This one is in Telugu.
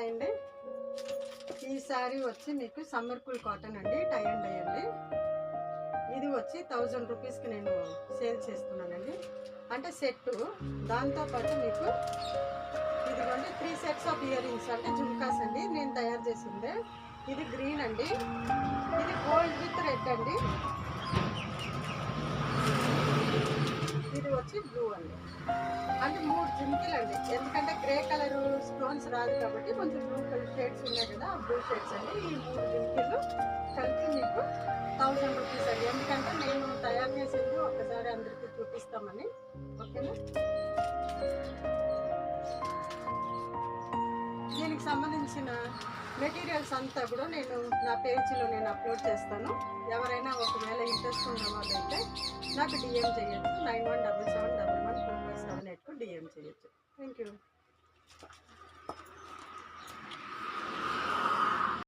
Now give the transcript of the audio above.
హాయ్ అండి. ఈ శారీ వచ్చి మీకు సమ్మర్ కూల్ కాటన్ అండి, టై అండ్ డై అండి. ఇది వచ్చి 1000 రూపీస్కి నేను సేల్ చేస్తున్నానండి. అంటే సెట్టు. దాంతోపాటు మీకు ఇదిగోండి 3 సెట్స్ ఆఫ్ ఇయర్ రింగ్స్ అంటే జుమ్కాస్ అండి, నేను తయారు చేసిందే. ఇది గ్రీన్ అండి, ఇది గోల్డ్ విత్ రెడ్ అండి, ఇది వచ్చి బ్లూ అండి. అంటే 3 జింకీలు అండి, ఎందుకంటే గ్రే కలర్ స్టోన్స్ రాదు కాబట్టి కొంచెం బ్లూ కలర్ షేడ్స్ ఉన్నాయి కదా, ఆ బ్లూ షేడ్స్ అండి. ఈ 3 జింకీలు కలిపి మీకు 1000 రూపీస్ అండి. ఎందుకంటే నేను తయారు చేసేది ఒక్కసారి అందరికీ చూపిస్తామని. ఓకేనా? దీనికి సంబంధించిన మెటీరియల్స్ అంతా కూడా నేను నా పేజీలో నేను అప్లోడ్ చేస్తాను. ఎవరైనా ఒకవేళ ఇంట్రెస్ట్ ఉన్న వాళ్ళైతే నాకు డిఎం చేయొచ్చు. 9177112578కు డిఎం చేయొచ్చు. Thank you.